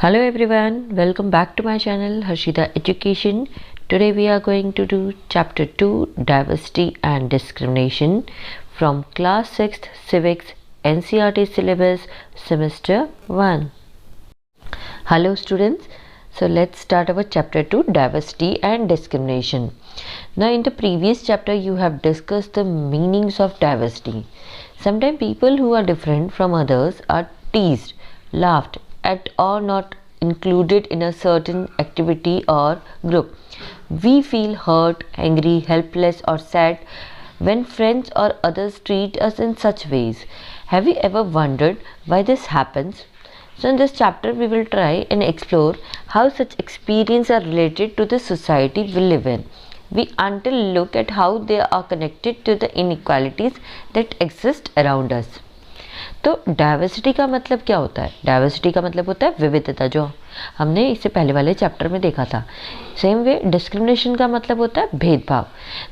Hello everyone, welcome back to my channel Harshita Education. Today we are going to do chapter 2 Diversity and Discrimination from class 6th Civics NCERT syllabus semester 1. Hello students, so let's start our chapter 2 Diversity and Discrimination. Now in the previous chapter you have discussed the meanings of diversity. Sometimes people who are different from others are teased, laughed at or not included in a certain activity or group. We feel hurt, angry, helpless or sad when friends or others treat us in such ways. Have you ever wondered why this happens? So in this chapter we will try and explore how such experiences are related to the society we live in. We until look at how they are connected to the inequalities that exist around us. तो diversity का मतलब क्या होता है? Diversity का मतलब होता है विविधता, जो हमने इससे पहले वाले चैप्टर में देखा था. सेम वे डिस्क्रिमिनेशन का मतलब होता है भेदभाव.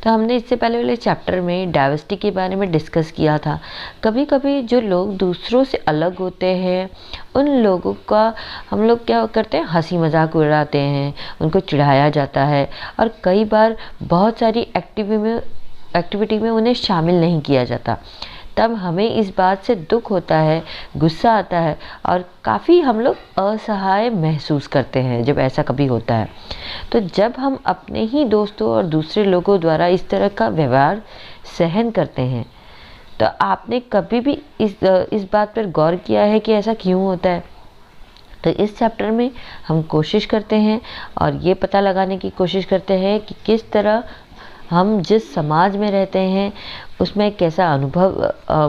तो हमने इससे पहले वाले चैप्टर में डाइवर्सिटी के बारे में डिस्कस किया था. कभी कभी जो लोग दूसरों से अलग होते हैं उन लोगों का हम लोग क्या करते हैं, हंसी मजाक उड़ाते हैं, उनको चिढ़ाया जाता है और कई बार बहुत सारी एक्टिविटी में उन्हें शामिल नहीं किया जाता. तब हमें इस बात से दुख होता है, गुस्सा आता है और काफ़ी हम लोग असहाय महसूस करते हैं जब ऐसा कभी होता है. तो जब हम अपने ही दोस्तों और दूसरे लोगों द्वारा इस तरह का व्यवहार सहन करते हैं, तो आपने कभी भी इस बात पर गौर किया है कि ऐसा क्यों होता है? तो इस चैप्टर में हम कोशिश करते हैं और ये पता लगाने की कोशिश करते हैं कि किस तरह हम जिस समाज में रहते हैं उसमें कैसा अनुभव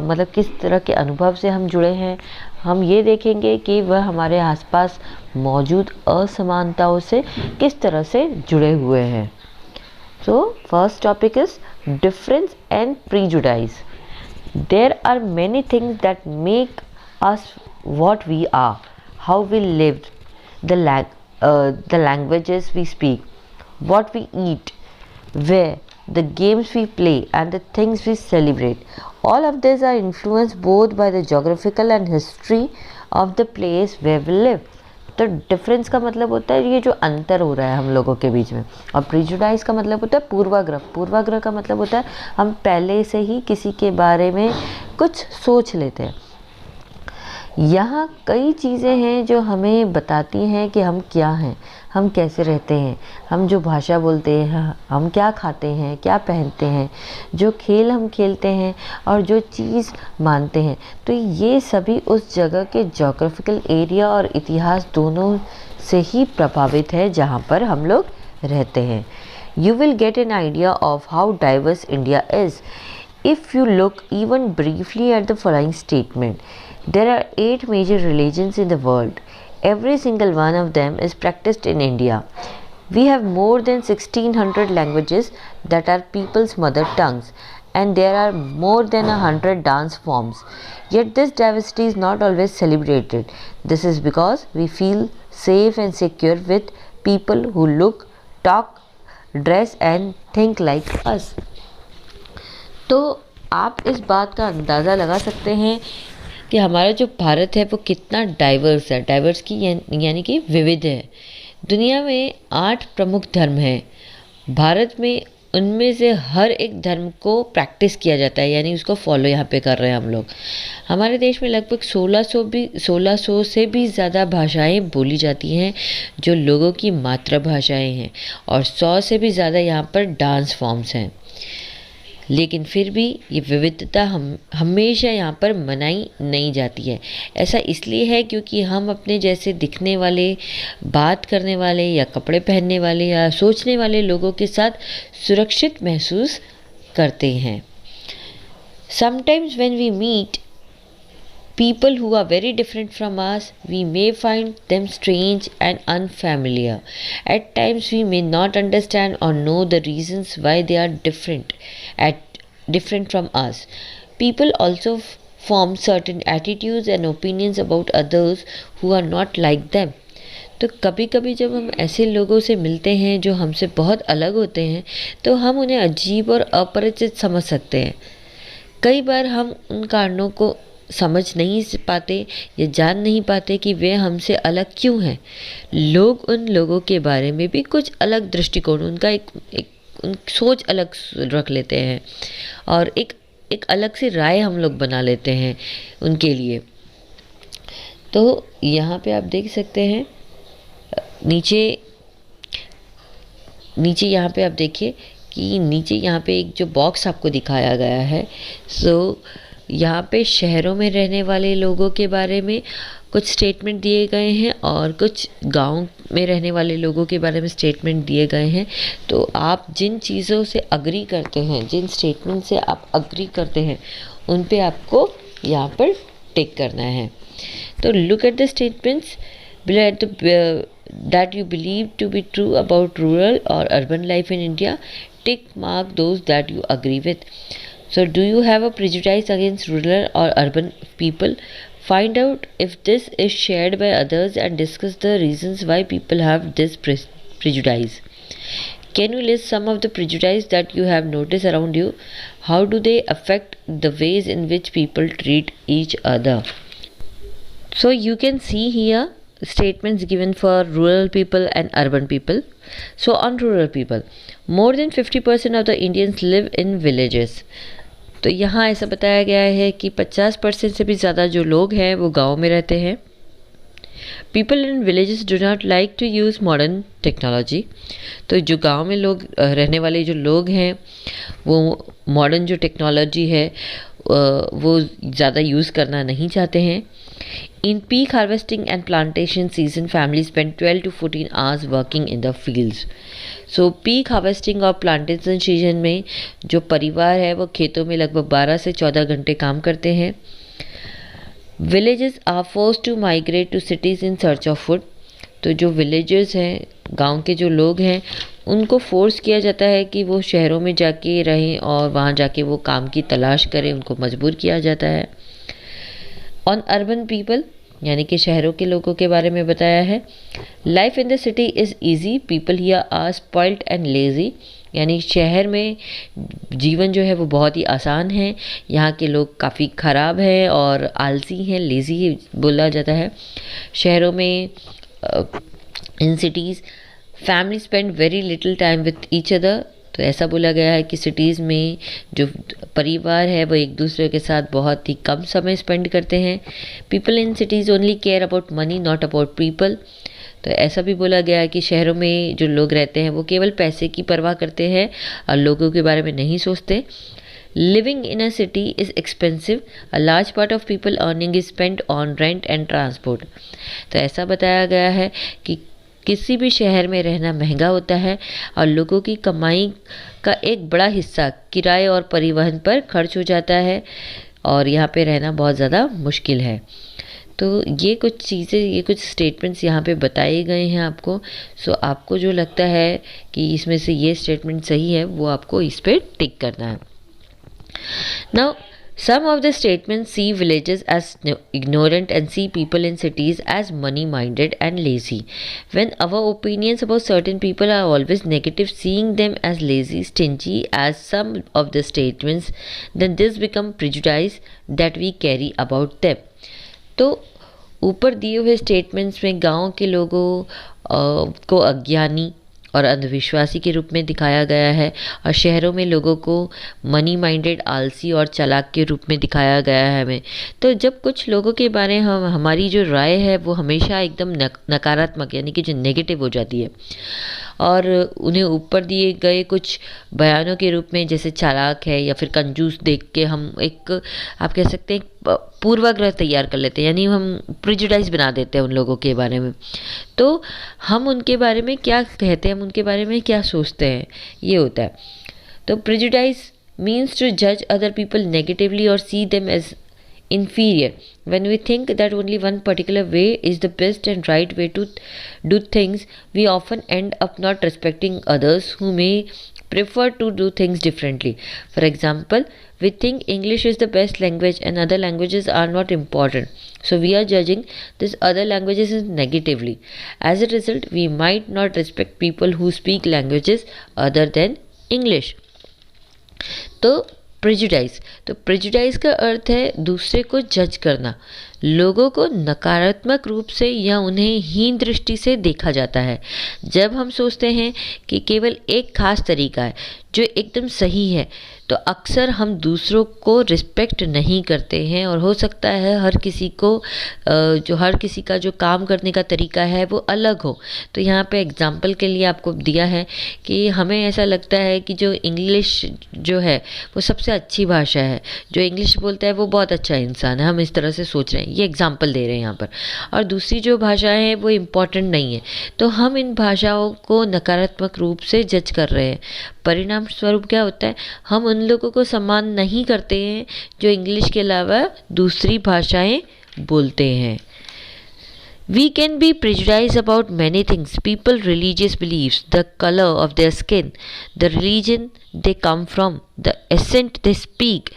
मतलब किस तरह के अनुभव से हम जुड़े हैं. हम ये देखेंगे कि वह हमारे आसपास मौजूद असमानताओं से किस तरह से जुड़े हुए हैं. So first topic is difference and prejudice. There are many things that make us what we are, how we live, the languages we speak, what we eat, where the games we play and the things we celebrate. All of these are influenced both by the geographical and history of the place where we live. तो difference का मतलब होता है ये जो अंतर हो रहा है हम लोगों के बीच में, और प्रीजुडाइज का मतलब होता है पूर्वाग्रह. पूर्वाग्रह का मतलब होता है हम पहले से ही किसी के बारे में कुछ सोच लेते हैं. यहाँ कई चीज़ें हैं जो हमें बताती हैं कि हम क्या हैं, हम कैसे रहते हैं, हम जो भाषा बोलते हैं, हम क्या खाते हैं, क्या पहनते हैं, जो खेल हम खेलते हैं और जो चीज़ मानते हैं. तो ये सभी उस जगह के जोग्राफिकल एरिया और इतिहास दोनों से ही प्रभावित है जहाँ पर हम लोग रहते हैं. You will get an idea of how diverse India is if you look even briefly at the following statement. There are 8 major religions in the world. Every single one of them is practiced in India. We have more than 1600 languages that are people's mother tongues, and there are more than 100 dance forms. Yet this diversity is not always celebrated. This is because we feel safe and secure with people who look, talk, dress and think like us. तो आप इस बात का अंदाज़ा लगा सकते हैं कि हमारा जो भारत है वो कितना डाइवर्स है. डाइवर्स की यानी कि विविध है. दुनिया में 8 प्रमुख धर्म हैं. भारत में उनमें से हर एक धर्म को प्रैक्टिस किया जाता है, यानी उसको फॉलो यहाँ पे कर रहे हैं हम लोग. हमारे देश में लगभग 1600 से भी ज़्यादा भाषाएं बोली जाती हैं जो लोगों की मातृभाषाएं हैं, और 100 से भी ज़्यादा यहाँ पर डांस फॉर्म्स हैं. लेकिन फिर भी ये विविधता हमेशा यहाँ पर मनाई नहीं जाती है. ऐसा इसलिए है क्योंकि हम अपने जैसे दिखने वाले, बात करने वाले या कपड़े पहनने वाले या सोचने वाले लोगों के साथ सुरक्षित महसूस करते हैं. Sometimes when we meet people who are very different from us, we may find them strange and unfamiliar. At times we may not understand or know the reasons why they are different from us. People also form certain attitudes and opinions about others who are not like them. तो कभी कभी जब हम ऐसे लोगों से मिलते हैं जो हमसे बहुत अलग होते हैं तो हम उन्हें अजीब और अपरिचित समझ सकते हैं. कई बार हम उन कारणों को समझ नहीं पाते या जान नहीं पाते कि वे हमसे अलग क्यों हैं। लोग उन लोगों के बारे में भी कुछ अलग दृष्टिकोण, उनका एक सोच अलग रख लेते हैं और एक अलग सी राय हम लोग बना लेते हैं उनके लिए। तो यहाँ पे आप देख सकते हैं नीचे यहाँ पे आप देखिए कि नीचे यहाँ पे एक जो बॉक्स आपको दिखाया गया है, सो यहाँ पे शहरों में रहने वाले लोगों के बारे में कुछ स्टेटमेंट दिए गए हैं और कुछ गांव में रहने वाले लोगों के बारे में स्टेटमेंट दिए गए हैं। तो आप जिन चीज़ों से अग्री करते हैं, जिन स्टेटमेंट से आप अग्री करते हैं, उन पे आपको यहाँ पर टिक करना है। तो look at the statements that you believe to be true about rural or urban life in India. Tick mark those that you agree with. So do you have a prejudice against rural or urban people? Find out if this is shared by others and discuss the reasons why people have this prejudice. Can you list some of the prejudice that you have noticed around you? How do they affect the ways in which people treat each other? So you can see here statements given for rural people and urban people. So on rural people, more than 50% of the Indians live in villages. तो यहाँ ऐसा बताया गया है कि 50% से भी ज़्यादा जो लोग हैं वो गाँव में रहते हैं। People in villages do not like to use modern technology. तो जो गांव में लोग रहने वाले जो लोग हैं वो मॉडर्न जो टेक्नोलॉजी है वो ज़्यादा यूज़ करना नहीं चाहते हैं। In peak harvesting and plantation season, families spend 12 to 14 hours working in the fields. So peak harvesting और plantation season में जो परिवार है वो खेतों में लगभग 12 से 14 घंटे काम करते हैं। Villages are forced to migrate to cities in search of food. तो जो विलेजर्स हैं, गांव के जो लोग हैं, उनको फोर्स किया जाता है कि वो शहरों में जाके रहें और वहाँ जाके वो काम की तलाश करें, उनको मजबूर किया जाता है। ऑन अर्बन पीपल यानी कि शहरों के लोगों के बारे में बताया है। Life in the city is easy, people here are spoiled and lazy. यानी शहर में जीवन जो है वो बहुत ही आसान है, यहाँ के लोग काफ़ी ख़राब हैं और आलसी हैं, लेज़ी बोला जाता है। शहरों में in cities family spend very little time with each other. तो ऐसा बोला गया है कि सिटीज़ में जो परिवार है वो एक दूसरे के साथ बहुत ही कम समय स्पेंड करते हैं। People in cities only care about money not about people. तो ऐसा भी बोला गया है कि शहरों में जो लोग रहते हैं वो केवल पैसे की परवाह करते हैं और लोगों के बारे में नहीं सोचते। Living in a city is expensive, a large part of people earning is spend on rent and transport. तो ऐसा बताया गया है कि किसी भी शहर में रहना महंगा होता है और लोगों की कमाई का एक बड़ा हिस्सा किराए और परिवहन पर खर्च हो जाता है और यहाँ पे रहना बहुत ज़्यादा मुश्किल है। तो ये कुछ चीज़ें, ये कुछ स्टेटमेंट्स यहाँ पे बताए गए हैं आपको। सो आपको जो लगता है कि इसमें से ये स्टेटमेंट सही है वो आपको इस पर टिक करना है। Now some of the statements see villages as ignorant and see people in cities as money minded and lazy. When our opinions about certain people are always negative, seeing them as lazy, stingy as some of the statements, then this become prejudice that we carry about them. तो ऊपर दिए हुए statements में गांव के लोगों को अज्ञानी और अंधविश्वासी के रूप में दिखाया गया है और शहरों में लोगों को मनी माइंडेड, आलसी और चालाक के रूप में दिखाया गया है हमें। तो जब कुछ लोगों के बारे में हमारी जो राय है वो हमेशा एकदम नकारात्मक यानी कि जो नेगेटिव हो जाती है और उन्हें ऊपर दिए गए कुछ बयानों के रूप में जैसे चालाक है या फिर कंजूस देख के हम एक, आप कह सकते हैं, पूर्वाग्रह तैयार कर लेते हैं, यानी हम प्रिजुडाइज बना देते हैं उन लोगों के बारे में। तो हम उनके बारे में क्या कहते हैं, हम उनके बारे में क्या सोचते हैं, ये होता है। तो प्रिजुडाइज मीन्स टू जज अदर पीपल नेगेटिवली और see them as inferior. When we think that only one particular way is the best and right way to do things, we often end up not respecting others who may prefer to do things differently. For example, we think English is the best language and other languages are not important. So we are judging this other languages negatively. As a result, we might not respect people who speak languages other than English. तो prejudice, तो prejudice का अर्थ है दूसरे को जज करना, लोगों को नकारात्मक रूप से या उन्हें हीन दृष्टि से देखा जाता है। जब हम सोचते हैं कि केवल एक खास तरीका है जो एकदम सही है, तो अक्सर हम दूसरों को रिस्पेक्ट नहीं करते हैं, और हो सकता है हर किसी का जो काम करने का तरीका है वो अलग हो। तो यहाँ पे एग्जाम्पल के लिए आपको दिया है कि हमें ऐसा लगता है कि जो इंग्लिश जो है वो सबसे अच्छी भाषा है, जो इंग्लिश बोलता है वो बहुत अच्छा इंसान है, हम इस तरह से सोच रहे हैं, ये एग्जाम्पल दे रहे हैं यहाँ पर। और दूसरी जो भाषाएं हैं वो इम्पॉर्टेंट नहीं है, तो हम इन भाषाओं को नकारात्मक रूप से जज कर रहे हैं। परिणाम स्वरूप क्या होता है, हम उन लोगों को सम्मान नहीं करते हैं जो इंग्लिश के अलावा दूसरी भाषाएं बोलते हैं। We can be prejudiced about many things: people, religious beliefs, the color of their skin, the religion they come from, the accent they speak,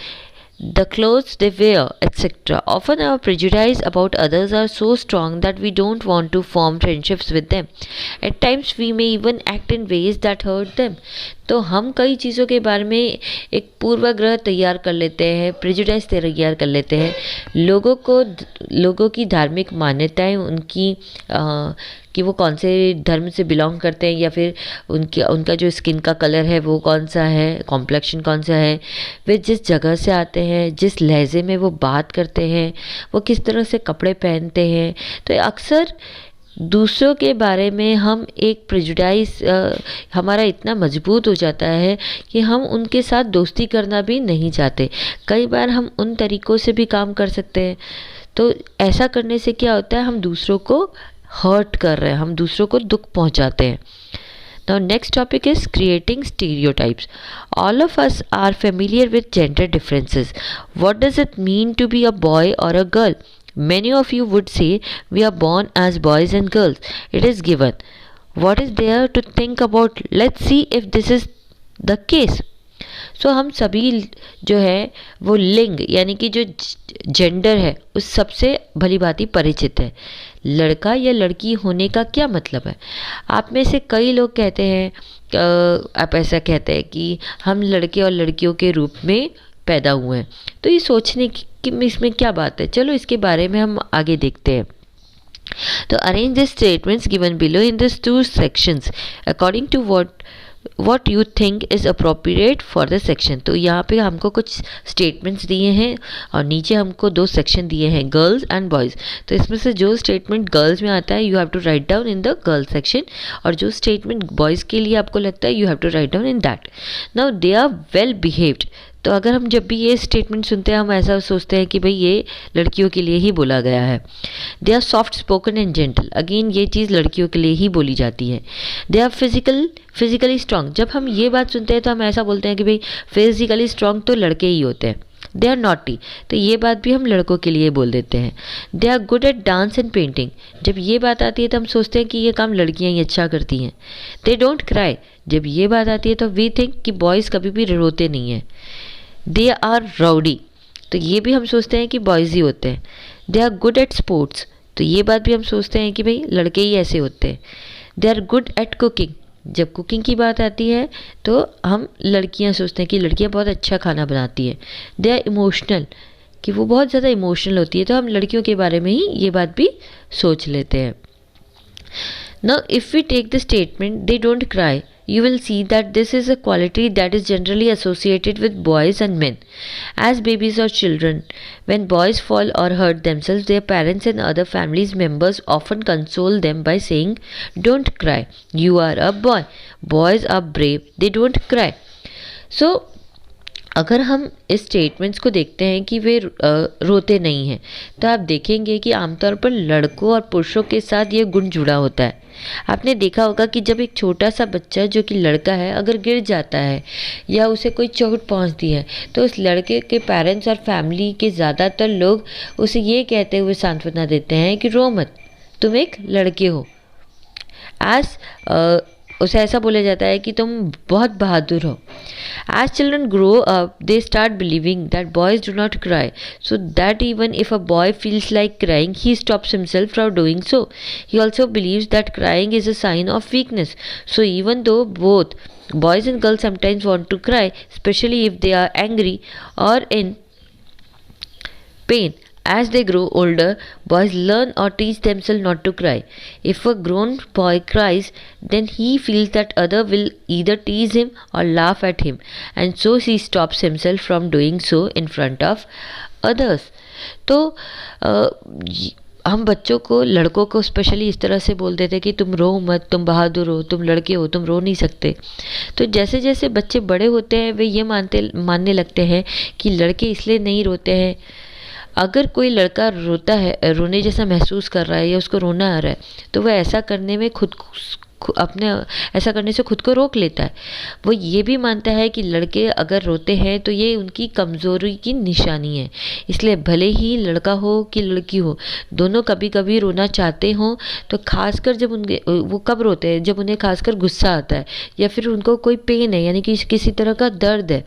the clothes they wear, etc. Often our prejudice about others are so strong that we don't want to form friendships with them. At times we may even act in ways that hurt them. तो हम कई चीज़ों के बारे में एक पूर्वाग्रह तैयार कर लेते हैं, प्रेजुडाइज तैयार कर लेते हैं। लोगों की धार्मिक मान्यताएं, उनकी कि वो कौन से धर्म से बिलोंग करते हैं, या फिर उनका जो स्किन का कलर है वो कौन सा है, कॉम्प्लेक्शन कौन सा है, वे जिस जगह से आते हैं, जिस लहजे में वो बात करते हैं, वो किस तरह से कपड़े पहनते हैं। तो अक्सर दूसरों के बारे में हम एक प्रेजुडाइज हमारा इतना मजबूत हो जाता है कि हम उनके साथ दोस्ती करना भी नहीं चाहते। कई बार हम उन तरीक़ों से भी काम कर सकते हैं। तो ऐसा करने से क्या होता है, हम दूसरों को हर्ट कर रहे हैं, हम दूसरों को दुख पहुंचाते हैं। Now next topic is creating stereotypes. All of us are familiar with gender differences. What does it mean to be a boy or a girl? Many of you would say we are born as boys and girls. It is given. What is there to think about? Let's see if this is the case. सो हम सभी जो है वो लिंग यानी कि जो gender है उस सबसे भली भांति परिचित है। लड़का या लड़की होने का क्या मतलब है? आप में से कई लोग कहते हैं, आप ऐसा कहते हैं कि हम लड़के और लड़कियों के रूप में पैदा हुए हैं। तो ये सोचने की कि इसमें क्या बात है, चलो इसके बारे में हम आगे देखते हैं। तो arrange the statements given below in this two sections according to what you think is appropriate for the section। तो यहाँ पे हमको कुछ स्टेटमेंट्स दिए हैं और नीचे हमको दो सेक्शन दिए हैं, गर्ल्स एंड बॉयज़। तो इसमें से जो स्टेटमेंट गर्ल्स में आता है you have to write down in the girls section, और जो स्टेटमेंट बॉयज़ के लिए आपको लगता है you have to write down in that. Now they are well behaved. तो अगर हम जब भी ये स्टेटमेंट सुनते हैं हम ऐसा सोचते हैं कि भाई ये लड़कियों के लिए ही बोला गया है। They are soft spoken and gentle, again ये चीज़ लड़कियों के लिए ही बोली जाती है। दे आर फिजिकली स्ट्रांग, जब हम ये बात सुनते हैं तो हम ऐसा बोलते हैं कि भाई फिजिकली स्ट्रांग तो लड़के ही होते हैं। दे आर नॉटी, तो ये बात भी हम लड़कों के लिए बोल देते हैं। They are good at dance and painting, जब ये बात आती है तो हम सोचते हैं कि ये काम लड़कियां ही अच्छा करती हैं। दे डोंट क्राई, जब ये बात आती है तो वी थिंक कि बॉयज़ कभी भी रोते नहीं हैं। दे आर राउडी, तो ये भी हम सोचते हैं कि बॉयज़ ही होते हैं। They are good at sports, तो ये बात भी हम सोचते हैं कि भाई लड़के ही ऐसे होते हैं। They are good at cooking, जब कुकिंग की बात आती है तो हम लड़कियां सोचते हैं कि लड़कियां बहुत अच्छा खाना बनाती हैं। दे आर इमोशनल, कि वो बहुत ज़्यादा इमोशनल होती है, तो हम लड़कियों के बारे में ही ये बात भी सोच लेते हैं। Now if we take the statement they don't cry, you will see that this is a quality that is generally associated with boys and men. As babies or children, when boys fall or hurt themselves, their parents and other families members often console them by saying, "Don't cry, you are a boy. Boys are brave, they don't cry." So अगर हम इस statements को देखते हैं कि वे रोते नहीं हैं, तो आप देखेंगे कि आमतौर पर लड़कों और पुरुषों के साथ ये गुण जुड़ा होता है। आपने देखा होगा कि जब एक छोटा सा बच्चा जो कि लड़का है अगर गिर जाता है या उसे कोई चोट पहुंचती है, तो उस लड़के के पेरेंट्स और फैमिली के ज़्यादातर लोग उसे ये कहते हुए सांत्वना देते हैं कि रो मत, तुम एक लड़के हो। उसे ऐसा बोला जाता है कि तुम बहुत बहादुर हो। As children grow up, they start believing that boys do not cry, so that even if a boy feels like crying, he stops himself from doing so. He also believes that crying is a sign of weakness. So even though both boys and girls sometimes want to cry, especially if they are angry or in pain. As they grow older, boys learn or teach themselves not to cry. If a grown boy cries, then he feels that other will either tease him or laugh at him, and so he stops himself from doing so in front of others. तो हम बच्चों को, लड़कों को specially इस तरह से बोल देते कि तुम रो मत, तुम बहादुर हो, तुम लड़के हो, तुम रो नहीं सकते। तो जैसे जैसे बच्चे बड़े होते हैं वे ये मानने लगते हैं कि लड़के इसलिए नहीं रोते हैं। अगर कोई लड़का रोता है, रोने जैसा महसूस कर रहा है या उसको रोना आ रहा है, तो वह ऐसा करने में ऐसा करने से खुद को रोक लेता है। वो ये भी मानता है कि लड़के अगर रोते हैं तो ये उनकी कमज़ोरी की निशानी है। इसलिए भले ही लड़का हो कि लड़की हो, दोनों कभी कभी रोना चाहते हों, तो खासकर जब वो कब रोते हैं, जब उन्हें खासकर गुस्सा आता है या फिर उनको कोई पेन है, यानी कि किसी तरह का दर्द है।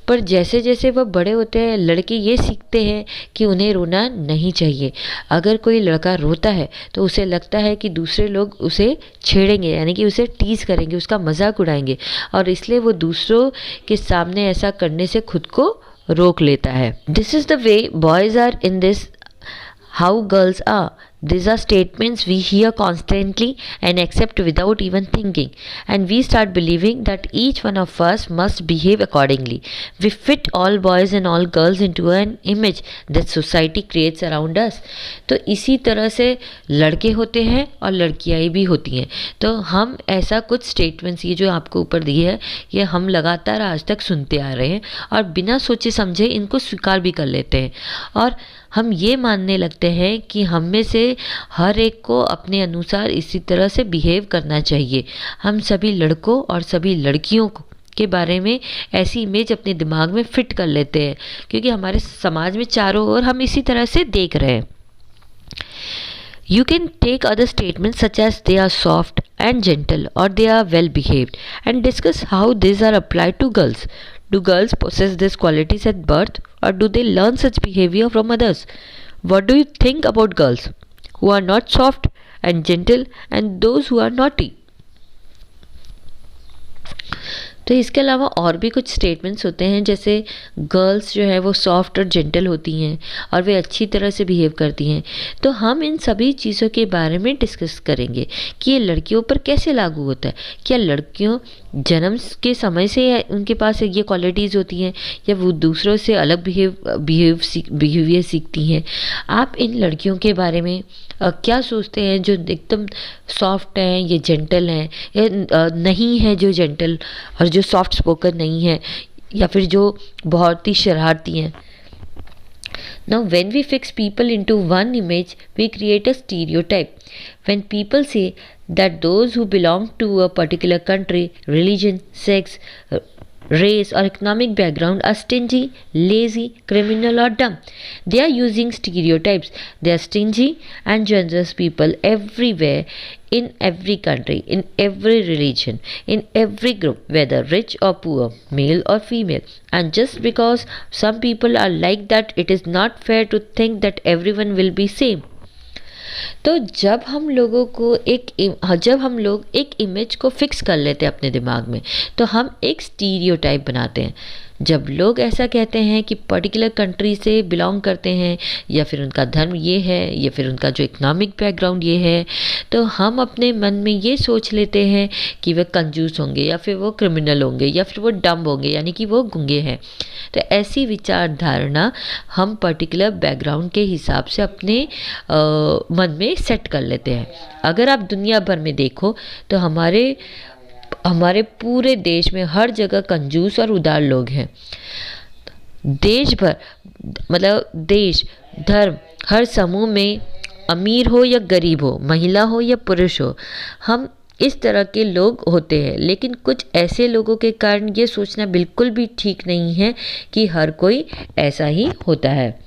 पर जैसे जैसे वह बड़े होते हैं, लड़के ये सीखते हैं कि उन्हें रोना नहीं चाहिए। अगर कोई लड़का रोता है तो उसे लगता है कि दूसरे लोग उसे छेड़ेंगे, यानी कि उसे टीज़ करेंगे, उसका मजाक उड़ाएंगे, और इसलिए वो दूसरों के सामने ऐसा करने से खुद को रोक लेता है। This is the way boys are in this, how girls are. These are statements we hear constantly and accept without even thinking, and we start believing that each one of us must behave accordingly. We fit all boys and all girls into an image that society creates around us. तो इसी तरह से लड़के होते हैं और लड़कियाँ भी होती हैं। तो हम ऐसा कुछ स्टेटमेंट्स, ये जो आपको ऊपर दिए है, ये हम लगातार आज तक सुनते आ रहे हैं और बिना सोचे समझे इनको स्वीकार भी कर लेते हैं, और हम ये मानने लगते हैं कि हम में से हर एक को अपने अनुसार इसी तरह से बिहेव करना चाहिए। हम सभी लड़कों और सभी लड़कियों के बारे में ऐसी इमेज अपने दिमाग में फिट कर लेते हैं, क्योंकि हमारे समाज में चारों ओर हम इसी तरह से देख रहे हैं। You can take other statements such as they are soft and gentle or they are well behaved and discuss how these are applied to girls. Do girls possess these qualities at birth or do they learn such behavior from others? What do you think about girls who are not soft and gentle and those who are naughty? तो इसके अलावा और भी कुछ statements होते हैं, जैसे girls जो है वो सॉफ्ट और जेंटल होती हैं और वे अच्छी तरह से बिहेव करती हैं। तो हम इन सभी चीज़ों के बारे में डिस्कस करेंगे कि ये लड़कियों पर कैसे लागू होता है। क्या लड़कियों जन्म के समय से उनके पास ये क्वालिटीज़ होती हैं या वो दूसरों से अलग बिहेवियर सीखती हैं? आप इन लड़कियों के बारे में क्या सोचते हैं जो एकदम सॉफ्ट हैं, ये जेंटल हैं, या नहीं है जो जेंटल और जो सॉफ्ट स्पोकन नहीं है, या फिर जो बहुत ही शरारती हैं? Now, when we fix people into one image, we create a stereotype. When people say that those who belong to a particular country, religion, sex, race or economic background are stingy, lazy, criminal or dumb, they are using stereotypes. They are stingy and generous people everywhere, in every country, in every religion, in every group, whether rich or poor, male or female. And just because some people are like that, it is not fair to think that everyone will be same. तो जब हम लोग एक image को fix कर लेते हैं अपने दिमाग में, तो हम एक स्टीरियोटाइप बनाते हैं। जब लोग ऐसा कहते हैं कि पर्टिकुलर कंट्री से बिलोंग करते हैं, या फिर उनका धर्म ये है, या फिर उनका जो इकोनॉमिक बैकग्राउंड ये है, तो हम अपने मन में ये सोच लेते हैं कि वे कंजूस होंगे, या फिर वो क्रिमिनल होंगे, या फिर वो डम्ब होंगे, यानी कि वो गूंगे हैं। तो ऐसी विचारधारणा हम पर्टिकुलर बैकग्राउंड के हिसाब से अपने मन में सेट कर लेते हैं। अगर आप दुनिया भर में देखो तो हमारे पूरे देश में हर जगह कंजूस और उदार लोग हैं। देश भर, मतलब देश, धर्म, हर समूह में अमीर हो या गरीब हो, महिला हो या पुरुष हो, हम इस तरह के लोग होते हैं। लेकिन कुछ ऐसे लोगों के कारण ये सोचना बिल्कुल भी ठीक नहीं है कि हर कोई ऐसा ही होता है।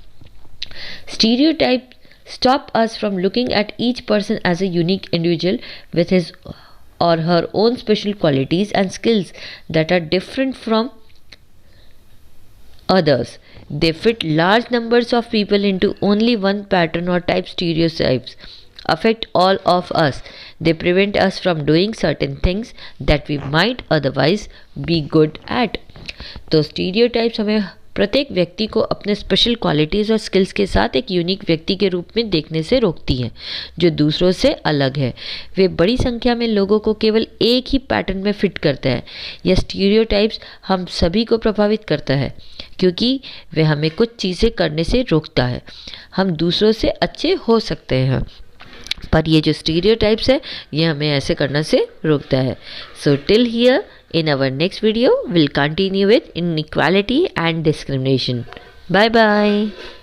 Stereotypes stop us from looking at each person as a unique individual with his or her own special qualities and skills that are different from others. They fit large numbers of people into only one pattern or type. Stereotypes affect all of us. They prevent us from doing certain things that we might otherwise be good at. तो stereotypes हमें प्रत्येक व्यक्ति को अपने special qualities और skills के साथ एक यूनिक व्यक्ति के रूप में देखने से रोकती हैं जो दूसरों से अलग है। वे बड़ी संख्या में लोगों को केवल एक ही पैटर्न में फिट करते हैं। यह स्टीरियोटाइप्स हम सभी को प्रभावित करता है क्योंकि वे हमें कुछ चीज़ें करने से रोकता है। हम दूसरों से अच्छे हो सकते हैं पर ये जो स्टीरियोटाइप्स है ये हमें ऐसे करने से रोकता है। So till here, in our next video we'll continue with inequality and discrimination. Bye bye.